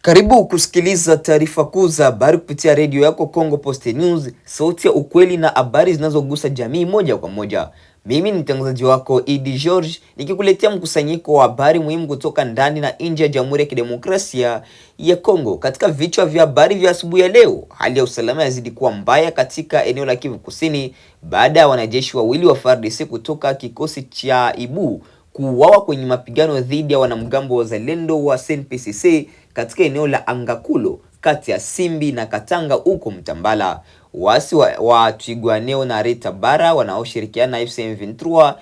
Karibu kusikiliza taarifa kuu za habari kupitia redio yako Congo Post News, sauti ya ukweli na habari zinazogusa jamii moja kwa moja. Mimi ni mtangazaji wako Idi George, nikikuletea mkusanyiko wa habari muhimu kutoka ndani na nje ya Jamhuri ya Kidemokrasia ya Kongo. Katika vichwa vya habari vya asubuhi ya leo, hali ya usalama yazidi kuwa mbaya katika eneo la Kivu Kusini baada ya wanajeshi wawili wa FARDC kutoka kikosi cha Ibu kuuawa kwenye mapigano dhidi ya wanamgambo wa Zalendo wa SNPCC katika eneo la Angakulo kati ya Simbi na Katanga huko Mtambala. Waasi wa Twigwaneo na Reta Bara wanaoshirikiana na M23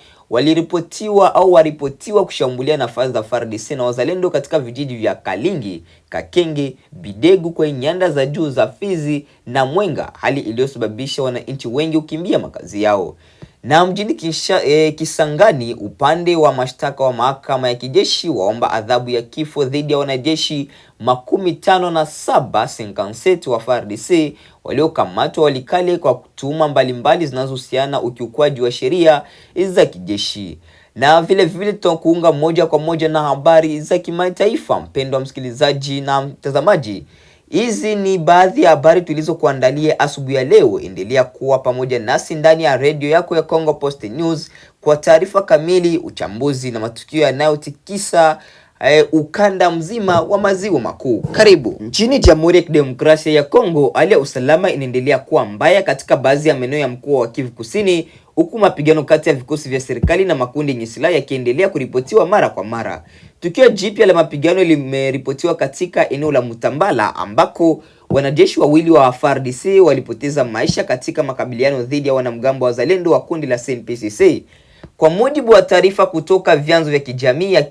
waripotiwa kushambulia nafasi za FARDC na wazalendo katika vijiji vya Kalingi, Kakenge, Bidegu kwenye nyanda za juu za Fizi na Mwenga, hali iliyosababisha wananchi wengi kukimbia makazi yao. Na mjini Kisangani, upande wa mashtaka wa mahakama ya kijeshi waomba adhabu ya kifo dhidi ya wanajeshi 57 wa FARDC waliokamatwa Walikale kwa tuhuma mbalimbali zinazohusiana ukiukwaji wa sheria za kijeshi. Na vile tutakuunga moja kwa moja na habari za kimataifa. Mpendwa msikilizaji na mtazamaji, hizi ni baadhi ya habari tulizokuandalia asubuhi ya leo. Endelea kuwa pamoja nasi ndani ya redio yako ya Congo Post News kwa taarifa kamili, uchambuzi na matukio yanayotikisa ukanda mzima wa maziwa makuu. Karibu. Nchini Jamhuri ya Kidemokrasia ya Kongo, hali ya usalama inaendelea kuwa mbaya katika baadhi ya maeneo ya mkoa wa Kivu Kusini, huku mapigano kati ya vikosi vya serikali na makundi yenye silaha yakiendelea kuripotiwa mara kwa mara. Tukio jipya la mapigano limeripotiwa katika eneo la Mutambala ambako wanajeshi wawili wa FARDC walipoteza maisha katika makabiliano dhidi ya wanamgambo wa Zalendo wa kundi la SNPCC. Kwa mujibu wa taarifa kutoka vyanzo vya kijamii ya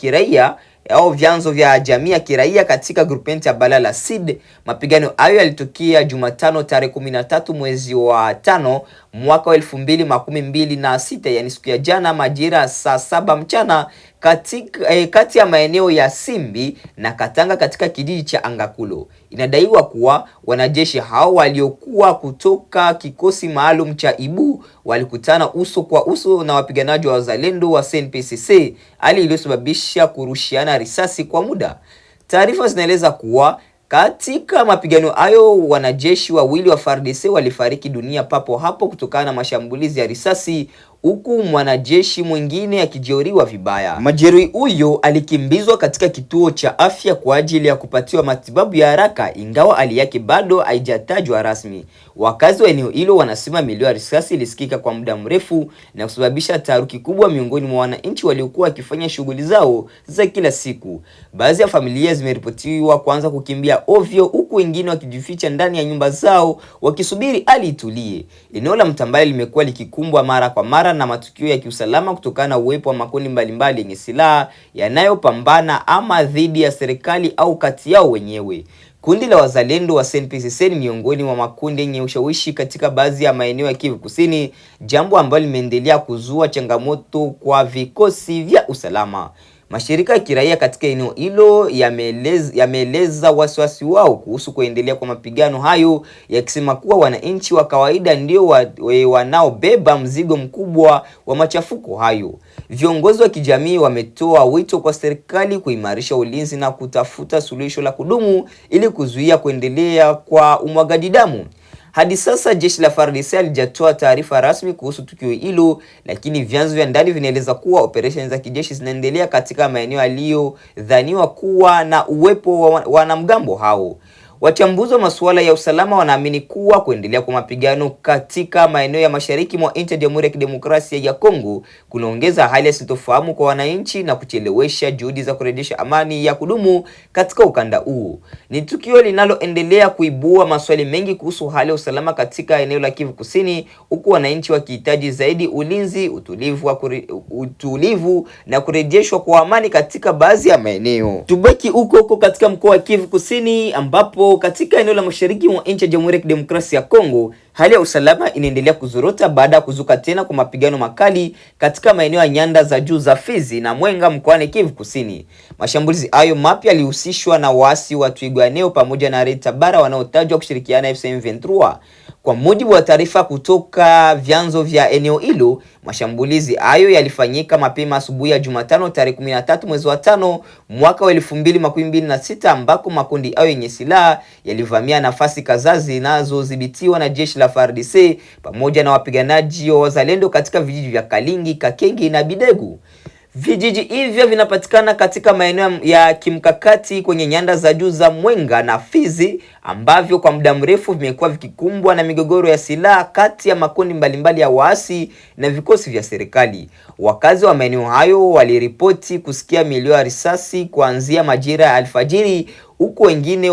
kiraia katika grupenti ya Balala Sid, mapigano hayo yalitokea Jumatano tarehe 13 mwezi wa 5 mwaka wa 2026, yani siku ya jana majira saa 7 mchana kati ya maeneo ya Simbi na Katanga katika kijiji cha Angakulo. Inadaiwa kuwa wanajeshi hao waliokuwa kutoka kikosi maalum cha Ibu walikutana uso kwa uso na wapiganaji wa Zalendo wa SNPCC, hali iliyosababisha kurushiana risasi kwa muda. Taarifa zinaeleza kuwa katika mapigano hayo wanajeshi wawili wa FARDC walifariki dunia papo hapo kutokana na mashambulizi ya risasi, huku mwanajeshi mwingine akijeruhiwa vibaya. Majeruhi huyo alikimbizwa katika kituo cha afya kwa ajili ya kupatiwa matibabu ya haraka, ingawa hali yake bado haijatajwa rasmi. Wakazi wa eneo hilo wanasema milio ya risasi ilisikika kwa muda mrefu na kusababisha taharuki kubwa miongoni mwa wananchi waliokuwa wakifanya shughuli zao za kila siku. Baadhi ya familia zimeripotiwa kuanza kukimbia ovyo, huku wengine wakijificha ndani ya nyumba zao wakisubiri hali itulie. Eneo la Mtambala limekuwa likikumbwa mara kwa mara na matukio ya kiusalama kutokana na uwepo wa makundi mbalimbali yenye silaha yanayopambana ama dhidi ya serikali au kati yao wenyewe. Kundi la wazalendo wa SNPCC ni miongoni mwa makundi yenye ushawishi katika baadhi ya maeneo ya Kivu Kusini, jambo ambalo limeendelea kuzua changamoto kwa vikosi vya usalama. Mashirika ya kiraia katika eneo hilo yameeleza wasiwasi wao kuhusu kuendelea kwa mapigano hayo, yakisema kuwa wananchi wa kawaida ndio wanaobeba mzigo mkubwa wa machafuko hayo. Viongozi wa kijamii wametoa wito kwa serikali kuimarisha ulinzi na kutafuta suluhisho la kudumu ili kuzuia kuendelea kwa umwagaji damu. Hadi sasa jeshi la FARDC halijatoa taarifa rasmi kuhusu tukio hilo, lakini vyanzo vya ndani vinaeleza kuwa operesheni za kijeshi zinaendelea katika maeneo yaliyodhaniwa kuwa na uwepo wa wanamgambo hao. Wachambuzi wa masuala ya usalama wanaamini kuwa kuendelea kwa mapigano katika maeneo ya mashariki mwa nchi ya Jamhuri ya Kidemokrasia ya Kongo kunaongeza hali ya sintofahamu kwa wananchi na kuchelewesha juhudi za kurejesha amani ya kudumu katika ukanda huu. Ni tukio linaloendelea kuibua maswali mengi kuhusu hali ya usalama katika eneo la Kivu Kusini, huku wananchi wakihitaji zaidi ulinzi, utulivu na kurejeshwa kwa amani katika baadhi ya maeneo. Tubaki huko katika mkoa wa Kivu Kusini ambapo katika eneo la mashariki mwa nchi ya Jamhuri ya Kidemokrasia ya Kongo, hali ya usalama inaendelea kuzorota baada ya kuzuka tena kwa mapigano makali katika maeneo ya nyanda za juu za Fizi na Mwenga mkoani Kivu Kusini. Mashambulizi hayo mapya yalihusishwa na waasi wa Twigwaneo pamoja na Reta Bara wanaotajwa kushirikiana na M23. Kwa mujibu wa taarifa kutoka vyanzo vya eneo hilo, mashambulizi hayo yalifanyika mapema asubuhi ya Jumatano tarehe 13 mwezi wa 5 mwaka wa 2026, ambako makundi hayo yenye silaha yalivamia nafasi kadhaa zinazodhibitiwa na jeshi la FARDC pamoja na wapiganaji wa wazalendo katika vijiji vya Kalingi, Kakengi na Bidegu. Vijiji hivyo vinapatikana katika maeneo ya kimkakati kwenye nyanda za juu za Mwenga na Fizi, ambavyo kwa muda mrefu vimekuwa vikikumbwa na migogoro ya silaha kati ya makundi mbalimbali ya waasi na vikosi vya serikali. Wakazi wa maeneo hayo waliripoti kusikia milio ya risasi kuanzia majira ya alfajiri, huku wengine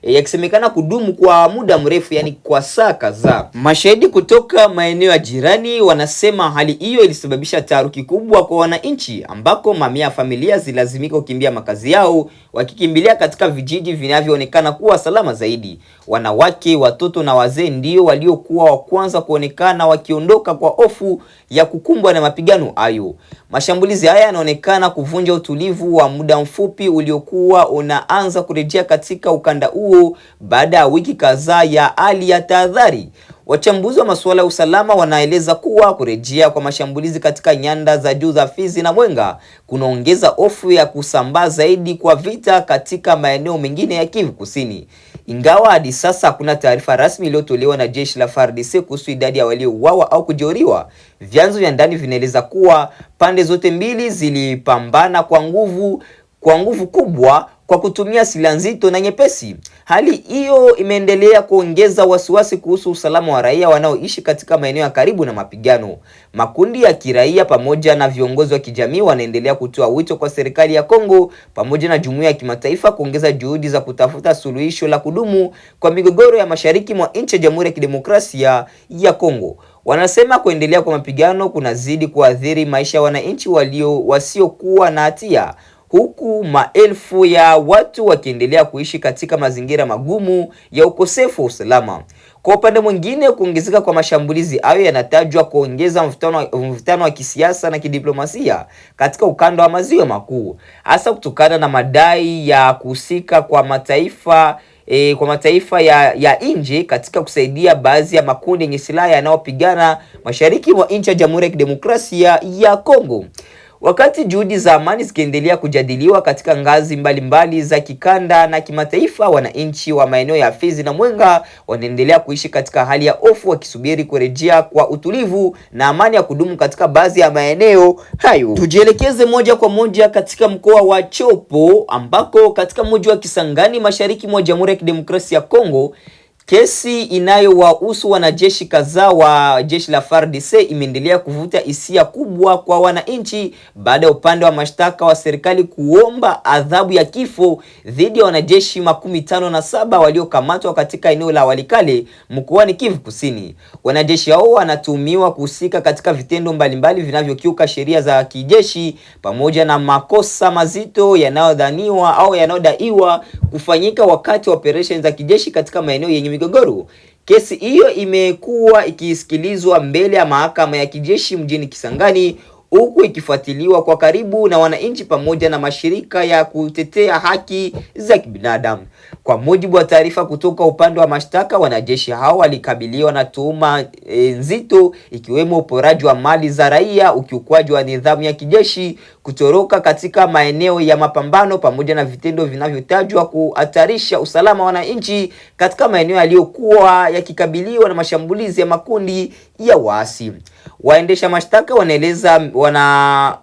yakisemekana kudumu kwa muda mrefu, yani kwa saa kadhaa. Mashahidi kutoka maeneo ya jirani wanasema hali hiyo ilisababisha taharuki kubwa kwa wananchi, ambako mamia ya familia zilazimika kukimbia makazi yao wakikimbilia katika vijiji vinavyoonekana kuwa salama zaidi. Wanawake, watoto na wazee ndio waliokuwa wa kwanza kuonekana wakiondoka kwa hofu ya kukumbwa na mapigano hayo. Mashambulizi haya yanaonekana kuvunja utulivu wa muda mfupi uliokuwa unaanza kurejea katika ukanda huo baada ya wiki kadhaa ya hali ya tahadhari. Wachambuzi wa masuala ya usalama wanaeleza kuwa kurejea kwa mashambulizi katika nyanda za juu za Fizi na Mwenga kunaongeza hofu ya kusambaa zaidi kwa vita katika maeneo mengine ya Kivu Kusini. Ingawa hadi sasa hakuna taarifa rasmi iliyotolewa na jeshi la FARDC kuhusu idadi ya waliouawa au kujeruhiwa, vyanzo vya ndani vinaeleza kuwa pande zote mbili zilipambana kwa nguvu kubwa kwa kutumia silaha nzito na nyepesi. Hali hiyo imeendelea kuongeza wasiwasi kuhusu usalama wa raia wanaoishi katika maeneo ya karibu na mapigano. Makundi ya kiraia pamoja na viongozi wa kijamii wanaendelea kutoa wito kwa serikali ya Kongo pamoja na jumuiya ya kimataifa kuongeza juhudi za kutafuta suluhisho la kudumu kwa migogoro ya mashariki mwa nchi ya Jamhuri ya Kidemokrasia ya Kongo. Wanasema kuendelea kwa mapigano kunazidi kuathiri maisha ya wananchi wasiokuwa na hatia, huku maelfu ya watu wakiendelea kuishi katika mazingira magumu ya ukosefu wa usalama. Kwa upande mwingine, kuongezeka kwa mashambulizi hayo yanatajwa kuongeza mvutano wa kisiasa na kidiplomasia katika ukanda wa Maziwa Makuu, hasa kutokana na madai ya kuhusika kwa mataifa ya nje katika kusaidia baadhi ya makundi yenye silaha yanayopigana mashariki mwa nchi ya Jamhuri ya Kidemokrasia ya Kongo. Wakati juhudi za amani zikiendelea kujadiliwa katika ngazi mbalimbali za kikanda na kimataifa, wananchi wa maeneo ya Fizi na Mwenga wanaendelea kuishi katika hali ya hofu, wakisubiri kurejea kwa utulivu na amani ya kudumu katika baadhi ya maeneo hayo. Tujielekeze moja kwa moja katika mkoa wa Chopo, ambako katika mji wa Kisangani mashariki mwa Jamhuri ya Kidemokrasia ya Kongo, kesi inayowahusu wanajeshi kadhaa wa jeshi la FARDC imeendelea kuvuta hisia kubwa kwa wananchi baada ya upande wa mashtaka wa serikali kuomba adhabu ya kifo dhidi ya wanajeshi 57 waliokamatwa katika eneo la Walikale mkoani Kivu Kusini. Wanajeshi hao wanatuhumiwa kuhusika katika vitendo mbalimbali vinavyokiuka sheria za kijeshi pamoja na makosa mazito yanayodaiwa kufanyika wakati wa operesheni za kijeshi katika maeneo yenye migogoro. Kesi hiyo imekuwa ikisikilizwa mbele ya mahakama ya kijeshi mjini Kisangani, huku ikifuatiliwa kwa karibu na wananchi pamoja na mashirika ya kutetea haki za kibinadamu. Kwa mujibu wa taarifa kutoka upande wa mashtaka, wanajeshi hao walikabiliwa na tuhuma nzito, ikiwemo uporaji wa mali za raia, ukiukwaji wa nidhamu ya kijeshi, kutoroka katika maeneo ya mapambano pamoja na vitendo vinavyotajwa kuhatarisha usalama wa wananchi katika maeneo yaliyokuwa yakikabiliwa na mashambulizi ya makundi ya waasi. Waendesha mashtaka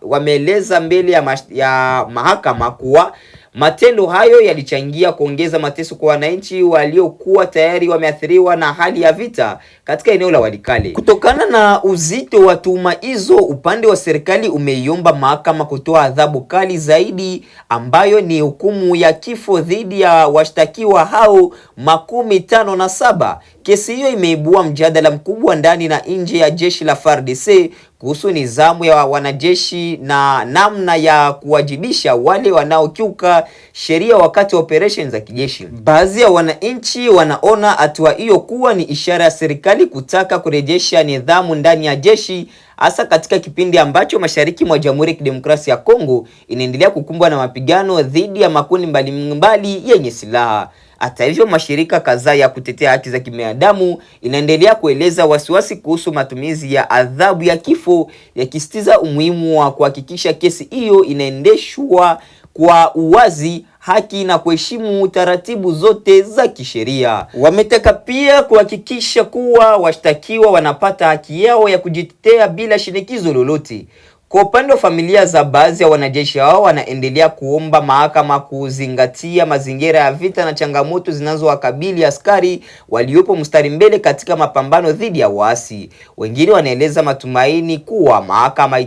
wameeleza mbele ya mahakama kuwa matendo hayo yalichangia kuongeza mateso kwa wananchi waliokuwa tayari wameathiriwa na hali ya vita katika eneo la Walikale. Kutokana na uzito wa tuhuma hizo, upande wa serikali umeiomba mahakama kutoa adhabu kali zaidi, ambayo ni hukumu ya kifo dhidi ya washtakiwa hao 57. Kesi hiyo imeibua mjadala mkubwa ndani na nje ya jeshi la FARDC kuhusu nidhamu ya wanajeshi na namna ya kuwajibisha wale wanaokiuka sheria wakati wa operation za kijeshi. Baadhi ya wananchi wanaona hatua hiyo kuwa ni ishara ya serikali kutaka kurejesha nidhamu ndani ya jeshi, hasa katika kipindi ambacho mashariki mwa Jamhuri ya Kidemokrasia ya Kongo inaendelea kukumbwa na mapigano dhidi ya makundi mbalimbali yenye silaha. Hata hivyo, mashirika kadhaa ya kutetea haki za kibinadamu inaendelea kueleza wasiwasi kuhusu matumizi ya adhabu ya kifo, yakisisitiza umuhimu wa kuhakikisha kesi hiyo inaendeshwa kwa uwazi, haki na kuheshimu taratibu zote za kisheria. Wametaka pia kuhakikisha kuwa washtakiwa wanapata haki yao ya kujitetea bila shinikizo lolote. Kwa upande wa familia za baadhi ya wanajeshi hao, wanaendelea kuomba mahakama kuzingatia mazingira ya vita na changamoto zinazowakabili askari waliopo mstari mbele katika mapambano dhidi ya waasi. Wengine wanaeleza matumaini kuwa mahakama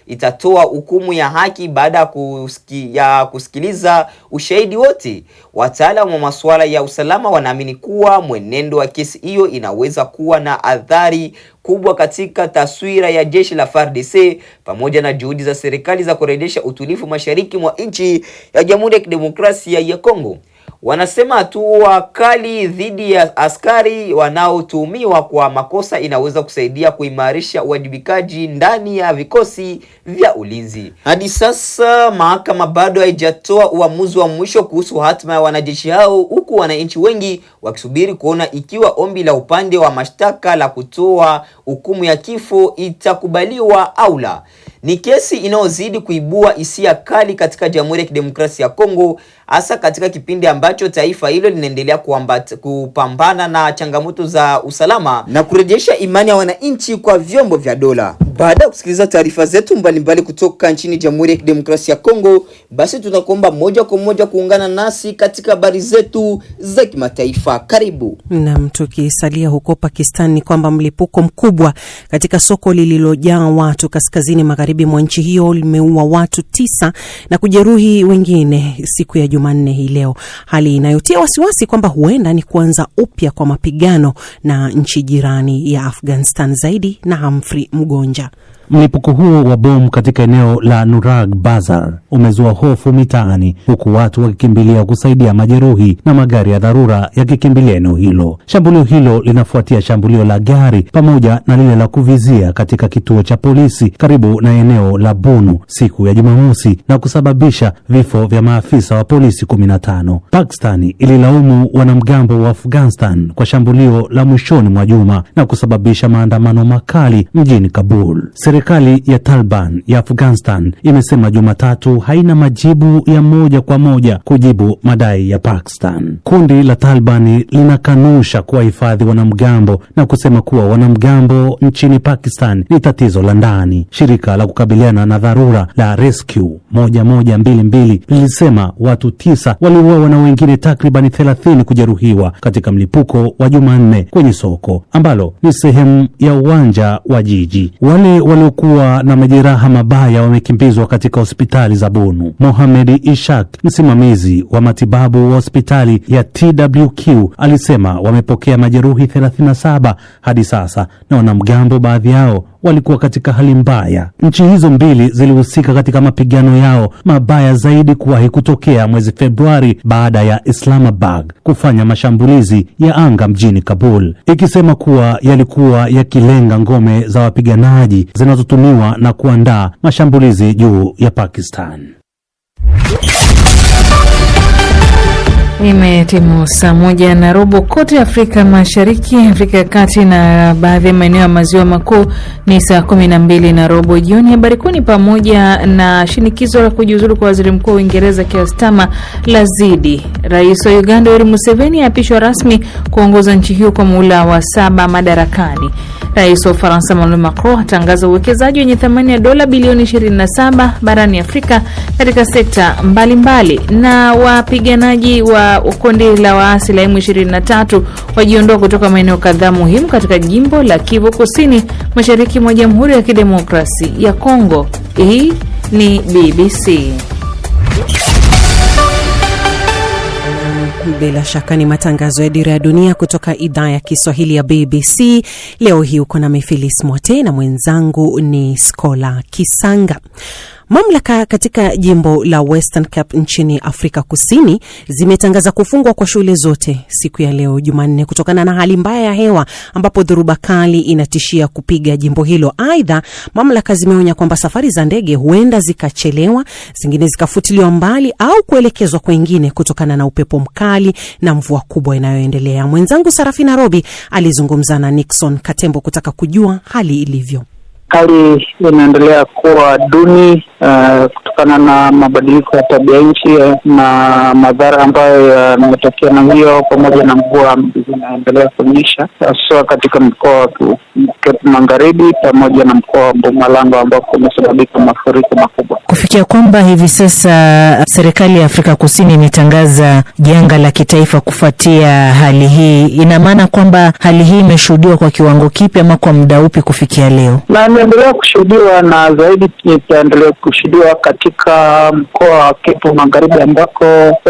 itatoa hukumu ya haki baada ya kusikiliza ushahidi wote. Wataalamu wa masuala ya usalama wanaamini kuwa mwenendo wa kesi hiyo inaweza kuwa na athari kubwa katika taswira ya jeshi la FARDC pamoja na juhudi za serikali za kurejesha utulivu mashariki mwa nchi ya Jamhuri ya Kidemokrasia ya Kongo. Wanasema hatua kali dhidi ya askari wanaotuhumiwa kwa makosa inaweza kusaidia kuimarisha uwajibikaji ndani ya vikosi vya ulinzi. Hadi sasa mahakama bado haijatoa uamuzi wa mwisho kuhusu hatima ya wanajeshi hao, huku wananchi wengi wakisubiri kuona ikiwa ombi la upande wa mashtaka la kutoa hukumu ya kifo itakubaliwa au la. Ni kesi inayozidi kuibua hisia kali katika Jamhuri ya Kidemokrasia ya Kongo, hasa katika kipindi ambacho taifa hilo linaendelea kupambana na changamoto za usalama na kurejesha imani ya wananchi kwa vyombo vya dola. Baada ya kusikiliza taarifa zetu mbalimbali kutoka nchini Jamhuri ya Kidemokrasia ya Kongo, basi tunakuomba moja kwa moja kuungana nasi katika habari zetu za kimataifa. Karibu. Na tukisalia huko Pakistan, ni kwamba mlipuko mkubwa katika soko lililojaa watu kaskazini magharibi mwa nchi hiyo limeua watu 9 na kujeruhi wengine siku ya Jumanne hii leo. Hali inayotia wasiwasi kwamba huenda ni kuanza upya kwa mapigano na nchi jirani ya Afghanistan. Zaidi na Humphrey Mgonja. Mlipuko huo wa bomu katika eneo la Nurag Bazar umezua hofu mitaani, huku watu wakikimbilia kusaidia majeruhi na magari ya dharura yakikimbilia eneo hilo. Shambulio hilo linafuatia shambulio la gari pamoja na lile la kuvizia katika kituo cha polisi karibu na eneo la Bunu siku ya Jumamosi na kusababisha vifo vya maafisa wa polisi 15. Pakistani ililaumu wanamgambo wa Afghanistan kwa shambulio la mwishoni mwa juma na kusababisha maandamano makali mjini Kabul. Serikali ya Taliban ya Afghanistan imesema Jumatatu haina majibu ya moja kwa moja kujibu madai ya Pakistan. Kundi la Taliban linakanusha kuwahifadhi wanamgambo na kusema kuwa wanamgambo nchini Pakistan ni tatizo la ndani. Shirika la kukabiliana na dharura la Rescue 1122 lilisema watu 9 waliuawa na wengine takriban 30 kujeruhiwa katika mlipuko wa Jumanne kwenye soko ambalo ni sehemu ya uwanja wa jiji. Wale waliokuwa na majeraha mabaya wamekimbizwa katika hospitali za Bunu. Mohamed Ishak, msimamizi wa matibabu wa hospitali ya TWQ, alisema wamepokea majeruhi 37 hadi sasa na wanamgambo baadhi yao walikuwa katika hali mbaya. Nchi hizo mbili zilihusika katika mapigano yao mabaya zaidi kuwahi kutokea mwezi Februari baada ya Islamabad kufanya mashambulizi ya anga mjini Kabul, ikisema kuwa yalikuwa yakilenga ngome za wapiganaji zinazotumiwa na kuandaa mashambulizi juu ya Pakistan. Imetimu saa 1:15 kote Afrika Mashariki, Afrika ya Kati na baadhi ya maeneo ya maziwa makuu ni saa 12:15 jioni. Habari kuu ni pamoja na shinikizo la kujiuzulu kwa waziri mkuu wa Uingereza Keir Starmer lazidi. Rais wa Uganda Yoweri Museveni apishwa rasmi kuongoza nchi hiyo kwa muhula wa 7 madarakani. Rais wa Ufaransa Emmanuel Macron atangaza uwekezaji wenye thamani ya dola bilioni 27 barani Afrika katika sekta mbalimbali. Na wapiganaji wa kundi la waasi la M23 wajiondoa kutoka maeneo kadhaa muhimu katika jimbo la Kivu Kusini, mashariki mwa Jamhuri ya Kidemokrasia ya Kongo. Hii ni BBC. Bila shaka ni matangazo ya Dira ya Dunia kutoka idhaa ya Kiswahili ya BBC. Leo hii uko na Phyllis Mote na mwenzangu ni Skola Kisanga. Mamlaka katika jimbo la Western Cape nchini Afrika Kusini zimetangaza kufungwa kwa shule zote siku ya leo Jumanne kutokana na hali mbaya ya hewa ambapo dhoruba kali inatishia kupiga jimbo hilo. Aidha, mamlaka zimeonya kwamba safari za ndege huenda zikachelewa, zingine zikafutiliwa mbali au kuelekezwa kwingine kutokana na upepo mkali na mvua kubwa inayoendelea. Mwenzangu Sarafina Robi alizungumza na Nixon Katembo kutaka kujua hali ilivyo. Hali inaendelea kuwa duni kutokana na mabadiliko ya tabia nchi na madhara ambayo yametokea na hiyo, pamoja na mvua zinaendelea kunyesha hasa katika mkoa wa Cape Magharibi pamoja na mkoa wa Mpumalanga ambako kumesababisha mafuriko makubwa. Kufikia kwamba hivi sasa serikali ya Afrika Kusini imetangaza janga la kitaifa kufuatia hali hii, ina maana kwamba hali hii imeshuhudiwa kwa kiwango kipi ama kwa muda upi kufikia leo? Na inaendelea kushuhudiwa na zaidi itaendelea kushuhudiwa katika mkoa wa Cape Magharibi ambako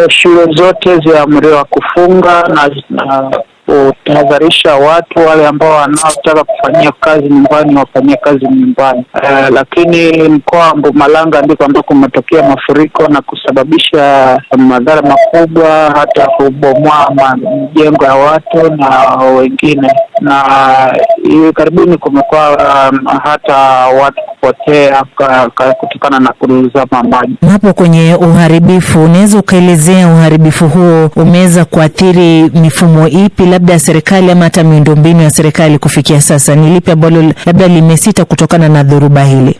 shule zote zimeamriwa kufunga na kutahadharisha watu wale ambao wanaotaka kufanyia kazi nyumbani wafanyie kazi nyumbani. Lakini mkoa wa Mpumalanga ndiko ambako kumetokea mafuriko na kusababisha madhara makubwa, hata kubomoa majengo ya watu na wengine, na hivi karibuni kumekuwa hata watu kupotea kutokana na kuzama maji. Hapo kwenye uharibifu, unaweza ukaelezea uharibifu huo umeweza kuathiri mifumo ipi, labda serikali ama hata miundombinu ya serikali kufikia sasa? Ni lipi ambalo labda limesita kutokana na dhoruba hili?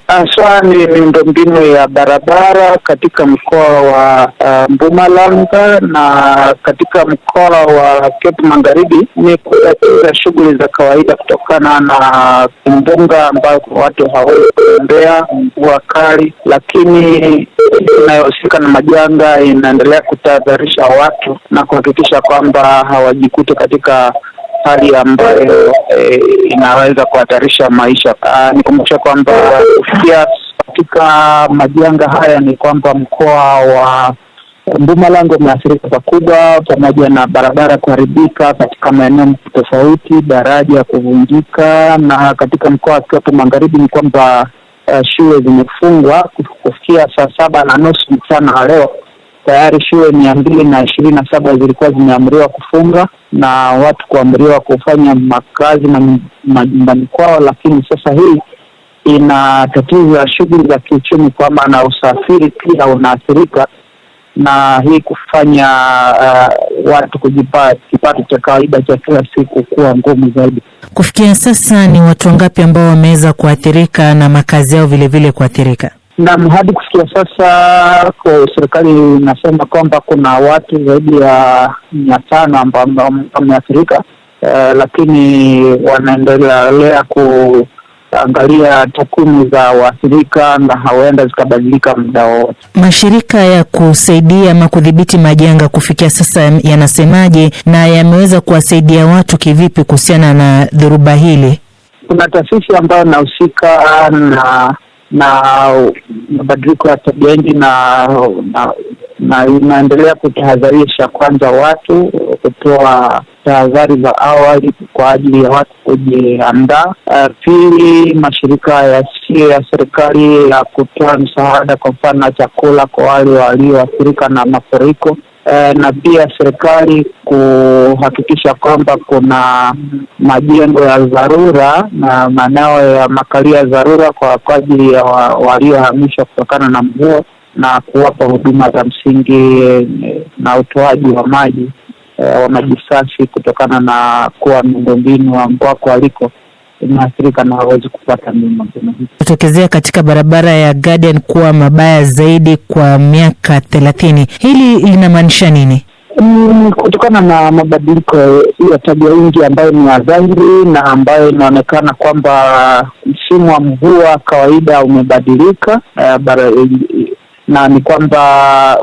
Ni miundombinu ya barabara katika mkoa wa Mpumalanga na katika mkoa wa Cape Magharibi ni kutatiza shughuli za kawaida kutokana na kimbunga ambayo watu hawezi kutembea, mvua kali, lakini inayohusika na majanga inaendelea kutahadharisha watu na kuhakikisha kwamba hawajikuti katika hali ambayo inaweza kuhatarisha maisha. Nikumbusha kwamba kufikia katika majanga haya ni kwamba mkoa wa Mpumalanga umeathirika pakubwa, pamoja na barabara kuharibika katika maeneo tofauti, daraja kuvunjika, na katika mkoa wa Cape Magharibi ni kwamba shule zimefungwa kufikia saa 7:30 mchana leo. Tayari shule 227 zilikuwa zimeamriwa kufunga na watu kuamriwa kufanya makazi majumbani kwao, lakini sasa hii inatatiza shughuli za kiuchumi kwa maana usafiri pia unaathirika, na hii kufanya watu kujipa kipato cha kawaida cha kila siku kuwa ngumu zaidi. Kufikia sasa ni watu wangapi ambao wameweza kuathirika na makazi yao vile vile kuathirika? Na hadi kufikia sasa serikali inasema kwamba kuna watu zaidi ya 500 ambao wameathirika, lakini wanaendelea kuangalia takwimu za waathirika na huenda zikabadilika muda wote. Mashirika ya kusaidia ama kudhibiti majanga kufikia sasa yanasemaje na yameweza kuwasaidia watu kivipi kuhusiana na dhoruba hili? Kuna taasisi ambayo inahusika na mabadiliko ya tabia nchi na inaendelea kutahadharisha kwanza watu, kutoa tahadhari za awali kwa ajili ya watu kujiandaa. Pili, mashirika yasiyo ya serikali ya kutoa msaada, kwa mfano chakula kwa wale walioathirika na mafuriko. Na pia serikali kuhakikisha kwamba kuna majengo ya dharura na maeneo ya makalia ya dharura kwa ajili ya waliohamishwa kutokana na mvua, na kuwapa huduma za msingi na utoaji wa maji safi kutokana na kuwa miundombinu ambako waliko imeathirika na hawezi kupata miundombinu. Kutokezea katika barabara ya Guardian kuwa mabaya zaidi kwa miaka 30. Hili linamaanisha nini? Kutokana na mabadiliko ya tabia nchi ambayo ni dhahiri na ambayo inaonekana kwamba msimu wa mvua kawaida umebadilika, na ni kwamba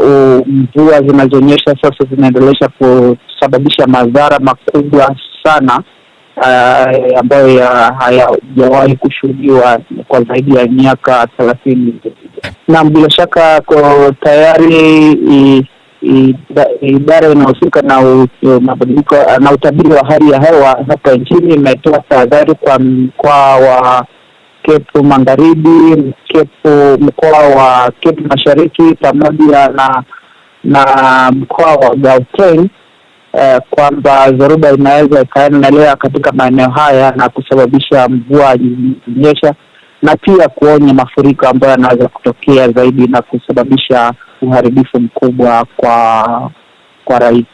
mvua zinazonyesha sasa zinaendelea kusababisha madhara makubwa sana ambayo hayajawahi kushuhudiwa kwa zaidi ya miaka 30. Na bila shaka kwa tayari idara inahusika na mabadiliko na utabiri wa hali ya hewa hapa nchini imetoa tahadhari kwa mkoa wa Cape Magharibi, mkoa wa Cape Mashariki pamoja na mkoa wa Gauteng, kwamba dhoruba inaweza ikaendelea katika maeneo haya na kusababisha mvua nyesha, na pia kuonya mafuriko ambayo yanaweza kutokea zaidi na kusababisha uharibifu mkubwa kwa raia.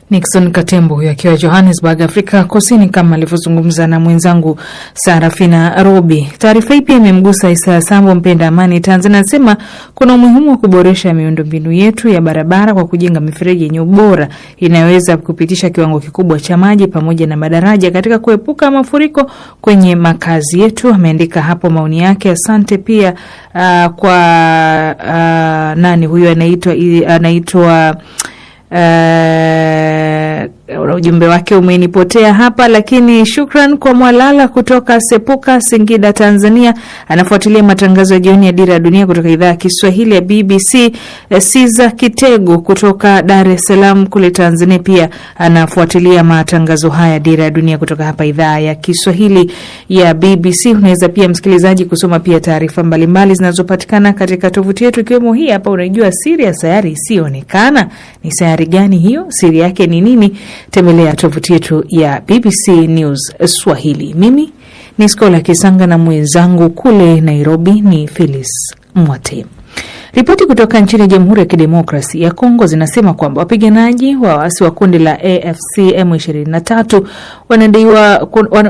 Nixon Katembo huyo akiwa Johannesburg, Afrika Kusini, kama alivyozungumza na mwenzangu Sarafina Robi. Taarifa hii pia imemgusa Isa Sambo, mpenda amani Tanzania, anasema kuna umuhimu wa kuboresha miundombinu yetu ya barabara kwa kujenga mifereji yenye ubora inayoweza kupitisha kiwango kikubwa cha maji pamoja na madaraja katika kuepuka mafuriko kwenye makazi yetu. Ameandika hapo maoni yake. Asante pia kwa nani huyo anaitwa ujumbe wake umenipotea hapa, lakini shukran kwa Mwalala kutoka Sepuka, Singida, Tanzania. Anafuatilia matangazo ya jioni ya Dira ya Dunia kutoka idhaa ya Kiswahili ya BBC. Siza Kitego kutoka Dar es Salaam kule Tanzania pia anafuatilia matangazo haya Dira ya Dunia kutoka hapa idhaa ya Kiswahili ya BBC. Unaweza pia msikilizaji kusoma pia taarifa mbalimbali zinazopatikana katika tovuti yetu, ikiwemo hii hapa. Unajua siri ya sayari isiyoonekana? Ni sayari gani hiyo? Siri yake ni nini? Tembelea tovuti yetu ya BBC News Swahili. Mimi ni Skola Kisanga na mwenzangu kule Nairobi ni Phyllis Mwate. Ripoti kutoka nchini Jamhuri ya Kidemokrasia ya Kongo zinasema kwamba wapiganaji wa waasi wa kundi la AFC M23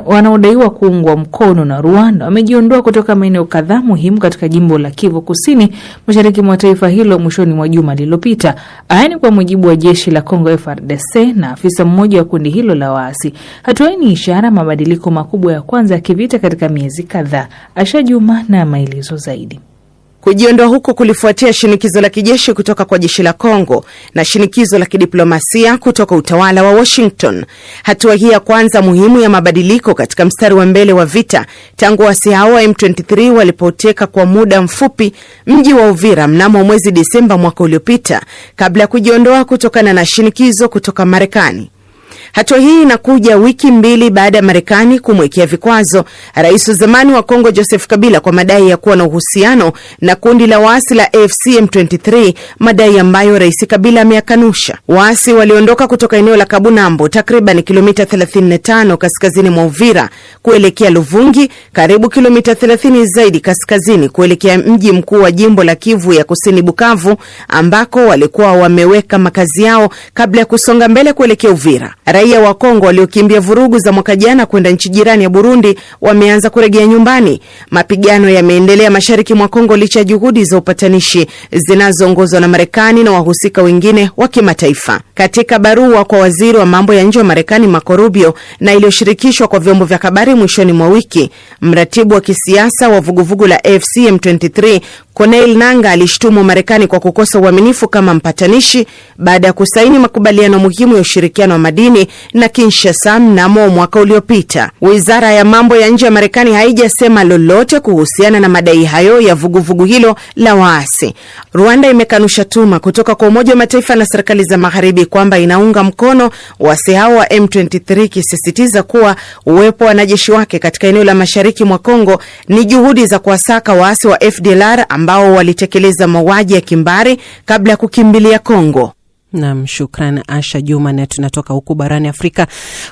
wanaodaiwa kuungwa mkono na Rwanda wamejiondoa kutoka maeneo kadhaa muhimu katika jimbo la Kivu Kusini, mashariki mwa taifa hilo mwishoni mwa juma lililopita. Haya ni kwa mujibu wa jeshi la Kongo FARDC na afisa mmoja wa kundi hilo la waasi. Hatua ni ishara mabadiliko makubwa ya kwanza ya kivita katika miezi kadhaa. Asha Juma na maelezo zaidi. Kujiondoa huko kulifuatia shinikizo la kijeshi kutoka kwa jeshi la Kongo na shinikizo la kidiplomasia kutoka utawala wa Washington. Hatua hii ya kwanza muhimu ya mabadiliko katika mstari wa mbele wa vita tangu waasi hao wa M23 walipoteka kwa muda mfupi mji wa Uvira mnamo mwezi Desemba mwaka uliopita, kabla ya kujiondoa kutokana na shinikizo kutoka Marekani. Hatua hii inakuja wiki mbili baada ya Marekani kumwekea vikwazo rais wa zamani wa Kongo Joseph Kabila kwa madai ya kuwa na uhusiano na kundi la waasi la AFC M23, madai ambayo rais Kabila ameyakanusha. Waasi waliondoka kutoka eneo la Kabunambo, takriban kilomita 35 kaskazini mwa Uvira kuelekea Luvungi, karibu kilomita 30 zaidi kaskazini kuelekea mji mkuu wa jimbo la Kivu ya Kusini Bukavu, ambako walikuwa wameweka makazi yao kabla ya kusonga mbele kuelekea Uvira. Raia wa Kongo waliokimbia vurugu za mwaka jana kwenda nchi jirani ya Burundi wameanza kurejea nyumbani. Mapigano yameendelea mashariki mwa Kongo licha ya juhudi za upatanishi zinazoongozwa na Marekani na wahusika wengine wa kimataifa. Katika barua kwa waziri wa mambo ya nje wa Marekani Marco Rubio na iliyoshirikishwa kwa vyombo vya habari mwishoni mwa wiki, mratibu wa kisiasa wa vuguvugu la AFC M23 Corneille Nangaa alishtumu Marekani kwa kukosa uaminifu kama mpatanishi baada ya kusaini makubaliano muhimu ya ushirikiano wa madini na Kinshasa mnamo mwaka uliopita. Wizara ya mambo ya nje ya Marekani haijasema lolote kuhusiana na madai hayo ya vuguvugu hilo la waasi. Rwanda imekanusha tuma kutoka kwa Umoja wa Mataifa na serikali za Magharibi kwamba inaunga mkono waasi hao wa M23, kisisitiza kuwa uwepo wa wanajeshi wake katika eneo la mashariki mwa Kongo ni juhudi za kuwasaka waasi wa FDLR ambao walitekeleza mauaji ya kimbari kabla ya kukimbilia Kongo. Naam, shukran Asha Juma. Na tunatoka huku barani Afrika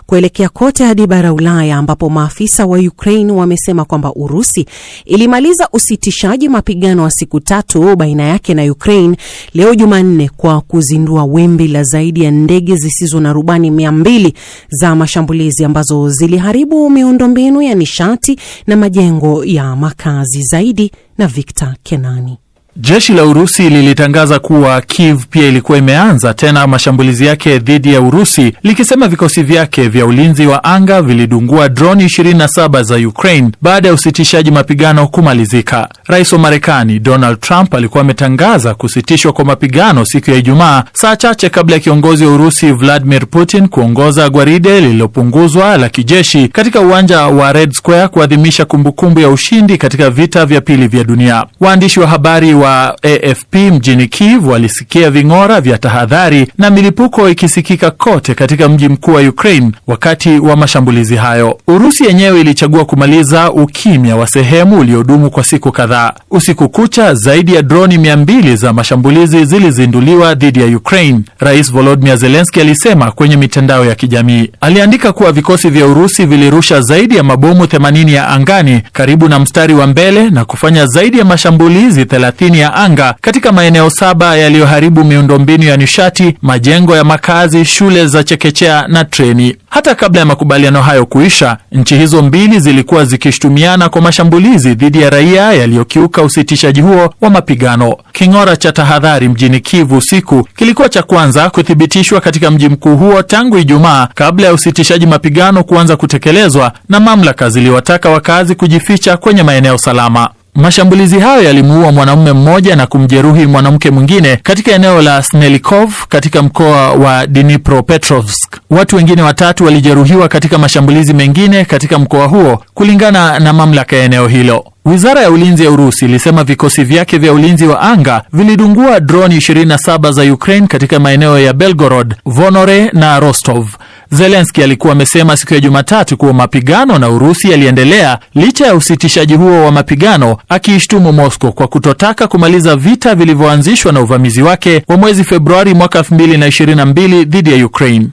kuelekea kote hadi bara Ulaya, ambapo maafisa wa Ukraine wamesema kwamba Urusi ilimaliza usitishaji mapigano wa siku 3 baina yake na Ukraine leo Jumanne kwa kuzindua wimbi la zaidi ya ndege zisizo na rubani 200 za mashambulizi ambazo ziliharibu miundombinu ya nishati na majengo ya makazi. Zaidi na Victor Kenani. Jeshi la Urusi lilitangaza kuwa Kiev pia ilikuwa imeanza tena mashambulizi yake dhidi ya Urusi, likisema vikosi vyake vya ulinzi wa anga vilidungua droni 27 za Ukraine baada ya usitishaji mapigano kumalizika. Rais wa Marekani Donald Trump alikuwa ametangaza kusitishwa kwa mapigano siku ya Ijumaa, saa chache kabla ya kiongozi wa Urusi Vladimir Putin kuongoza gwaride lililopunguzwa la kijeshi katika uwanja wa Red Square kuadhimisha kumbukumbu ya ushindi katika vita vya pili vya dunia. Waandishi wa habari wa wa AFP mjini Kiev walisikia ving'ora vya tahadhari na milipuko ikisikika kote katika mji mkuu wa Ukraine wakati wa mashambulizi hayo. Urusi yenyewe ilichagua kumaliza ukimya wa sehemu uliodumu kwa siku kadhaa. Usiku kucha zaidi ya droni 200 za mashambulizi zilizinduliwa dhidi ya Ukraine. Rais Volodymyr Zelensky alisema kwenye mitandao ya kijamii. Aliandika kuwa vikosi vya Urusi vilirusha zaidi ya mabomu 80 ya angani karibu na mstari wa mbele na kufanya zaidi ya mashambulizi 30 ya anga katika maeneo 7 yaliyoharibu miundombinu ya nishati, majengo ya makazi, shule za chekechea na treni. Hata kabla ya makubaliano hayo kuisha, nchi hizo mbili zilikuwa zikishtumiana kwa mashambulizi dhidi ya raia yaliyokiuka usitishaji huo wa mapigano. King'ora cha tahadhari mjini Kiev usiku kilikuwa cha kwanza kuthibitishwa katika mji mkuu huo tangu Ijumaa, kabla ya usitishaji mapigano kuanza kutekelezwa, na mamlaka ziliwataka wakazi kujificha kwenye maeneo salama. Mashambulizi hayo yalimuua mwanamume mmoja na kumjeruhi mwanamke mwingine katika eneo la Snelikov katika mkoa wa Dnipropetrovsk. Watu wengine 3 walijeruhiwa katika mashambulizi mengine katika mkoa huo, kulingana na mamlaka ya eneo hilo. Wizara ya ulinzi ya Urusi ilisema vikosi vyake vya ulinzi wa anga vilidungua droni 27 za Ukraine katika maeneo ya Belgorod, Vonore na Rostov. Zelensky alikuwa amesema siku ya Jumatatu kuwa mapigano na Urusi yaliendelea licha ya usitishaji huo wa mapigano, akiishtumu Moscow kwa kutotaka kumaliza vita vilivyoanzishwa na uvamizi wake wa mwezi Februari mwaka 2022 dhidi ya Ukraine.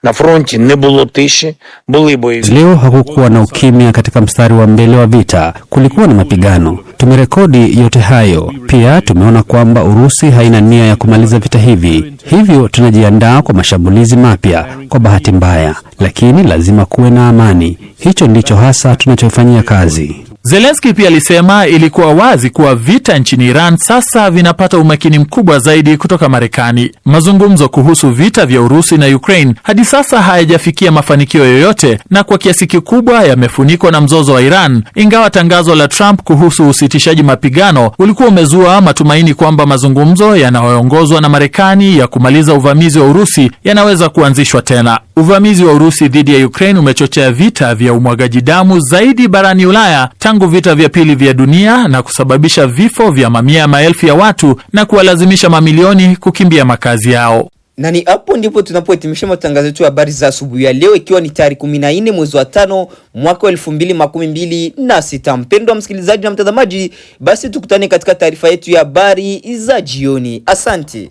Na fronti ne було тиші, були бої. Leo hakukuwa na ukimya katika mstari wa mbele wa vita, kulikuwa na mapigano. Tumerekodi yote hayo. Pia tumeona kwamba Urusi haina nia ya kumaliza vita hivi. Hivyo tunajiandaa kwa mashambulizi mapya kwa bahati mbaya, lakini lazima kuwe na amani. Hicho ndicho hasa tunachofanyia kazi. Zelensky pia alisema ilikuwa wazi kuwa vita nchini Iran sasa vinapata umakini mkubwa zaidi kutoka Marekani. Mazungumzo kuhusu vita vya Urusi na Ukraine hadi sasa hayajafikia mafanikio yoyote na kwa kiasi kikubwa yamefunikwa na mzozo wa Iran, ingawa tangazo la Trump kuhusu usitishaji mapigano ulikuwa umezua matumaini kwamba mazungumzo yanayoongozwa na Marekani ya kumaliza uvamizi wa Urusi yanaweza kuanzishwa tena. Uvamizi wa Urusi dhidi ya Ukraine umechochea vita vya umwagaji damu zaidi barani Ulaya tangu vita vya pili vya dunia na kusababisha vifo vya mamia ya maelfu ya watu na kuwalazimisha mamilioni kukimbia makazi yao. Na ni hapo ndipo tunapohitimisha matangazo yetu ya habari za asubuhi ya leo, ikiwa ni tarehe 14 mwezi wa 5 mwaka 2026. Mpendwa msikilizaji na mtazamaji, basi tukutane katika taarifa yetu ya habari za jioni. Asante.